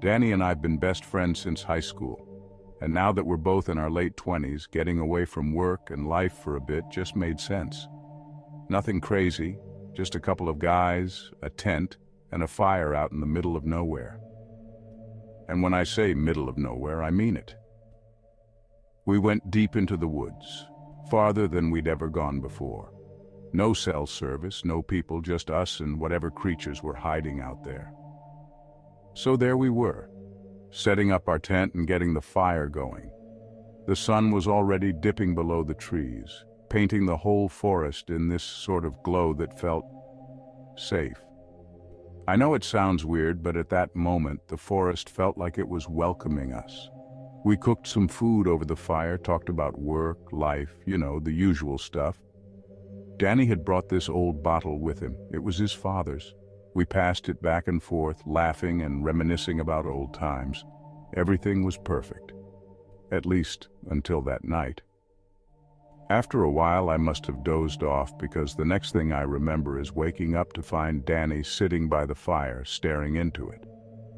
Danny and I've been best friends since high school, and now that we're both in our late 20s, getting away from work and life for a bit just made sense. Nothing crazy, just a couple of guys, a tent, and a fire out in the middle of nowhere. And when I say middle of nowhere, I mean it. We went deep into the woods, farther than we'd ever gone before. No cell service, no people, just us and whatever creatures were hiding out there. So there we were, setting up our tent and getting the fire going. The sun was already dipping below the trees, painting the whole forest in this sort of glow that felt safe. I know it sounds weird, but at that moment, the forest felt like it was welcoming us. We cooked some food over the fire, talked about work, life, the usual stuff. Danny had brought this old bottle with him. It was his father's. We passed it back and forth, laughing and reminiscing about old times. Everything was perfect. At least until that night. After a while, I must have dozed off because the next thing I remember is waking up to find Danny sitting by the fire, staring into it.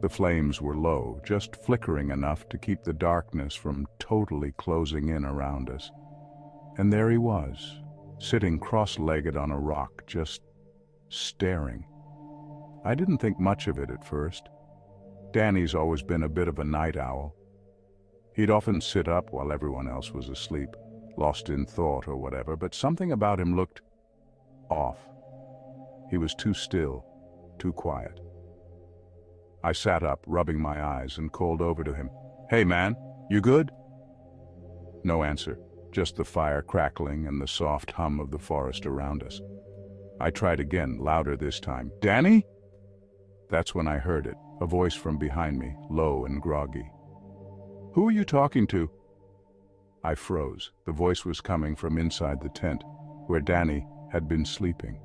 The flames were low, just flickering enough to keep the darkness from totally closing in around us. And there he was, sitting cross-legged on a rock, just staring. I didn't think much of it at first. Danny's always been a bit of a night owl. He'd often sit up while everyone else was asleep, lost in thought or whatever, but something about him looked off. He was too still, too quiet. I sat up, rubbing my eyes, and called over to him. "Hey man, you good?" No answer, just the fire crackling and the soft hum of the forest around us. I tried again, louder this time. "Danny?" That's when I heard it, a voice from behind me, low and groggy. "Who are you talking to?" I froze. The voice was coming from inside the tent, where Danny had been sleeping.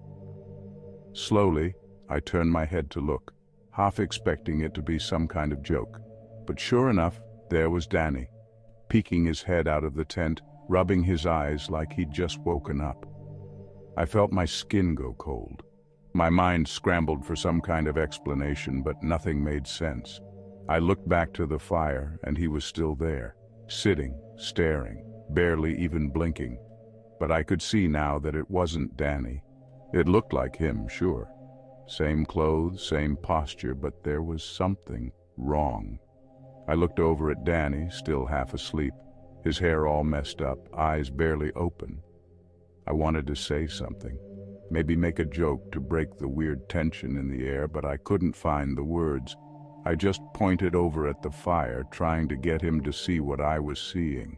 Slowly, I turned my head to look, half expecting it to be some kind of joke. But sure enough, there was Danny, peeking his head out of the tent, rubbing his eyes like he'd just woken up. I felt my skin go cold. My mind scrambled for some kind of explanation, but nothing made sense. I looked back to the fire, and he was still there, sitting, staring, barely even blinking. But I could see now that it wasn't Danny. It looked like him, sure. Same clothes, same posture, but there was something wrong. I looked over at Danny, still half asleep, his hair all messed up, eyes barely open. I wanted to say something, maybe make a joke to break the weird tension in the air, but I couldn't find the words. I just pointed over at the fire, trying to get him to see what I was seeing.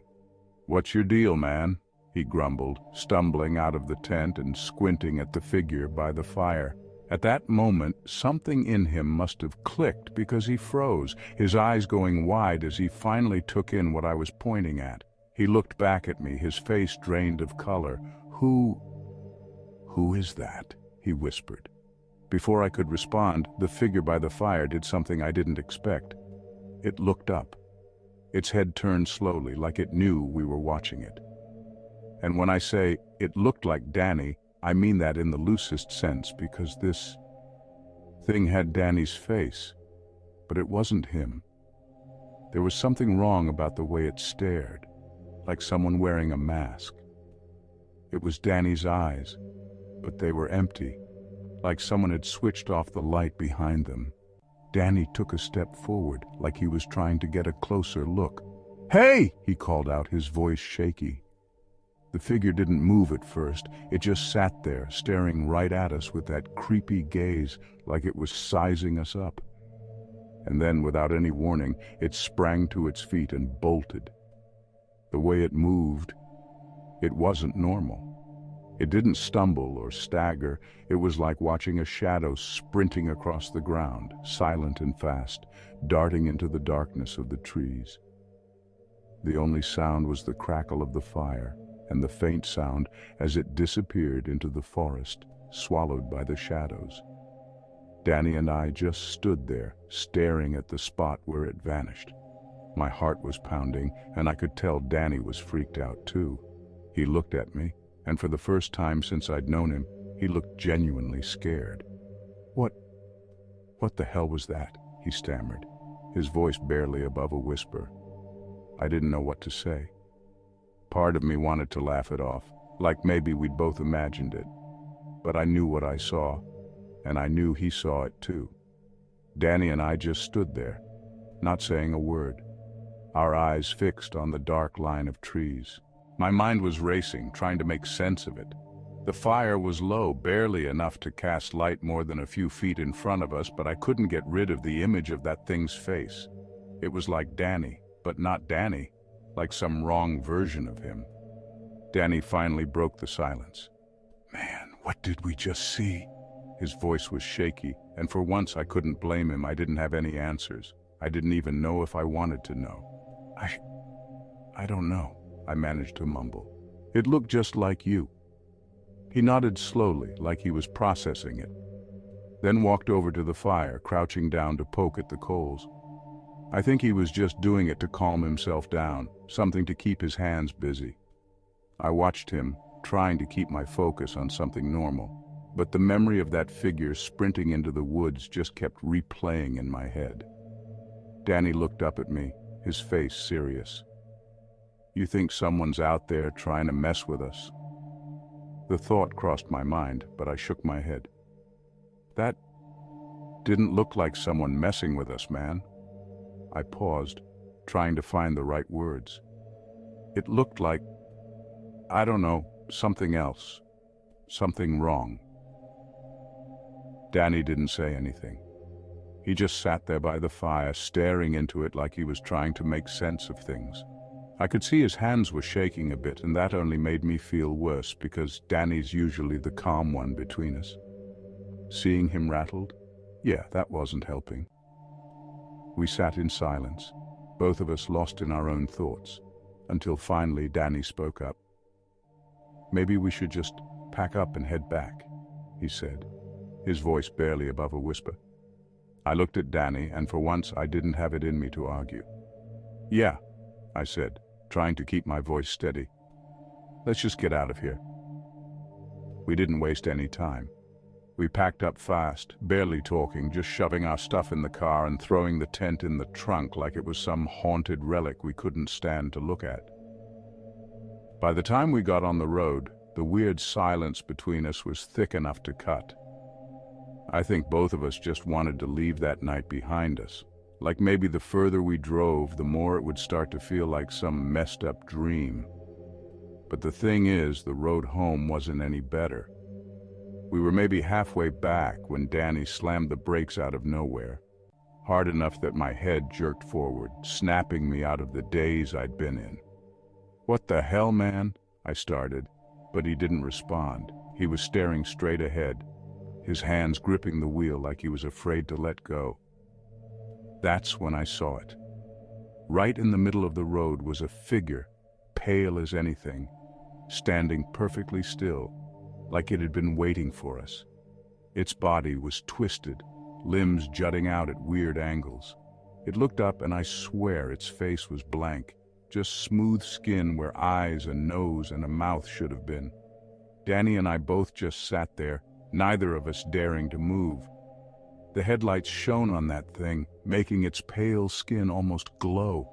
"What's your deal, man?" he grumbled, stumbling out of the tent and squinting at the figure by the fire. At that moment, something in him must have clicked because he froze, his eyes going wide as he finally took in what I was pointing at. He looked back at me, his face drained of color. Who is that?" he whispered. Before I could respond, the figure by the fire did something I didn't expect. It looked up. Its head turned slowly, like it knew we were watching it. And when I say it looked like Danny, I mean that in the loosest sense, because this thing had Danny's face, but it wasn't him. There was something wrong about the way it stared, like someone wearing a mask. It was Danny's eyes, but they were empty, like someone had switched off the light behind them. Danny took a step forward, like he was trying to get a closer look. "Hey!" he called out, his voice shaky. The figure didn't move at first. It just sat there, staring right at us with that creepy gaze, like it was sizing us up. And then, without any warning, it sprang to its feet and bolted. The way it moved, it wasn't normal. It didn't stumble or stagger. It was like watching a shadow sprinting across the ground, silent and fast, darting into the darkness of the trees. The only sound was the crackle of the fire, and the faint sound as it disappeared into the forest, swallowed by the shadows. Danny and I just stood there, staring at the spot where it vanished. My heart was pounding, and I could tell Danny was freaked out too. He looked at me, and for the first time since I'd known him, he looked genuinely scared. What the hell was that?" he stammered. his voice barely above a whisper. I didn't know what to say. Part of me wanted to laugh it off, like maybe we'd both imagined it. But I knew what I saw, and I knew he saw it too. Danny and I just stood there, not saying a word, our eyes fixed on the dark line of trees. My mind was racing, trying to make sense of it. The fire was low, barely enough to cast light more than a few feet in front of us, but I couldn't get rid of the image of that thing's face. It was like Danny, but not Danny, like some wrong version of him. Danny finally broke the silence. "Man, what did we just see?" His voice was shaky, and for once I couldn't blame him. I didn't have any answers. I didn't even know if I wanted to know. I don't know, I managed to mumble. "It looked just like you." He nodded slowly, like he was processing it, then walked over to the fire, crouching down to poke at the coals. I think he was just doing it to calm himself down, something to keep his hands busy. I watched him, trying to keep my focus on something normal, but the memory of that figure sprinting into the woods just kept replaying in my head. Danny looked up at me, his face serious. "You think someone's out there trying to mess with us?" The thought crossed my mind, but I shook my head. "That didn't look like someone messing with us, man." I paused, trying to find the right words. "It looked like, I don't know, something else. Something wrong." Danny didn't say anything. He just sat there by the fire, staring into it like he was trying to make sense of things. I could see his hands were shaking a bit, and that only made me feel worse because Danny's usually the calm one between us. Seeing him rattled? Yeah, that wasn't helping. We sat in silence, both of us lost in our own thoughts, until finally Danny spoke up. "Maybe we should just pack up and head back," he said, his voice barely above a whisper. I looked at Danny, and for once I didn't have it in me to argue. "Yeah," I said, trying to keep my voice steady. "Let's just get out of here." We didn't waste any time. We packed up fast, barely talking, just shoving our stuff in the car and throwing the tent in the trunk like it was some haunted relic we couldn't stand to look at. By the time we got on the road, the weird silence between us was thick enough to cut. I think both of us just wanted to leave that night behind us. Like maybe the further we drove, the more it would start to feel like some messed up dream. But the thing is, the road home wasn't any better. We were maybe halfway back when Danny slammed the brakes out of nowhere, hard enough that my head jerked forward, snapping me out of the daze I'd been in. "What the hell, man?" I started, but he didn't respond. He was staring straight ahead, his hands gripping the wheel like he was afraid to let go. That's when I saw it. Right in the middle of the road was a figure, pale as anything, standing perfectly still, like it had been waiting for us. Its body was twisted, limbs jutting out at weird angles. It looked up, and I swear its face was blank, just smooth skin where eyes and nose and a mouth should have been. Danny and I both just sat there, neither of us daring to move. The headlights shone on that thing, making its pale skin almost glow.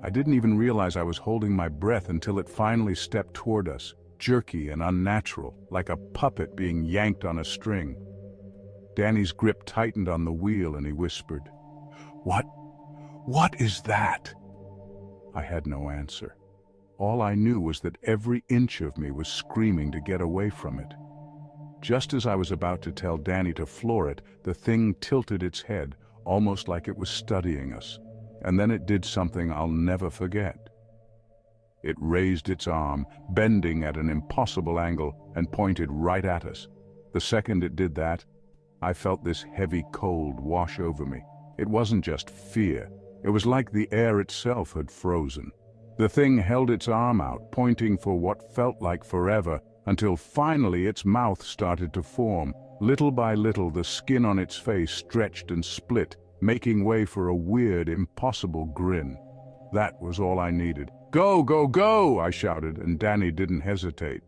I didn't even realize I was holding my breath until it finally stepped toward us, jerky and unnatural, like a puppet being yanked on a string. Danny's grip tightened on the wheel and he whispered, What is that?" I had no answer. All I knew was that every inch of me was screaming to get away from it. Just as I was about to tell Danny to floor it, the thing tilted its head, almost like it was studying us. And then it did something I'll never forget. It raised its arm, bending at an impossible angle, and pointed right at us. The second it did that, I felt this heavy cold wash over me. It wasn't just fear. It was like the air itself had frozen. The thing held its arm out, pointing for what felt like forever, until finally its mouth started to form. Little by little, the skin on its face stretched and split, making way for a weird, impossible grin. That was all I needed. "Go, go, go!" I shouted, and Danny didn't hesitate.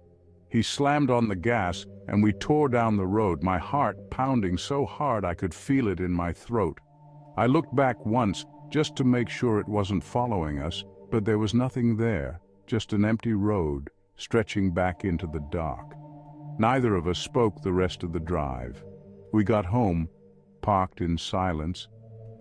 He slammed on the gas, and we tore down the road, my heart pounding so hard I could feel it in my throat. I looked back once just to make sure it wasn't following us, but there was nothing there, just an empty road stretching back into the dark. Neither of us spoke the rest of the drive. We got home, parked in silence,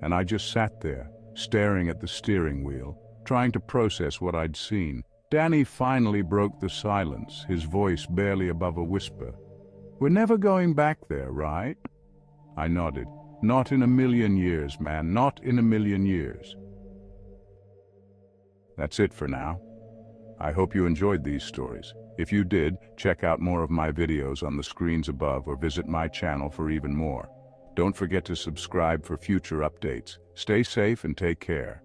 and I just sat there, staring at the steering wheel, trying to process what I'd seen. Danny finally broke the silence, his voice barely above a whisper. "We're never going back there, right?" I nodded. "Not in a million years, man, not in a million years." That's it for now. I hope you enjoyed these stories. If you did, check out more of my videos on the screens above or visit my channel for even more. Don't forget to subscribe for future updates. Stay safe and take care.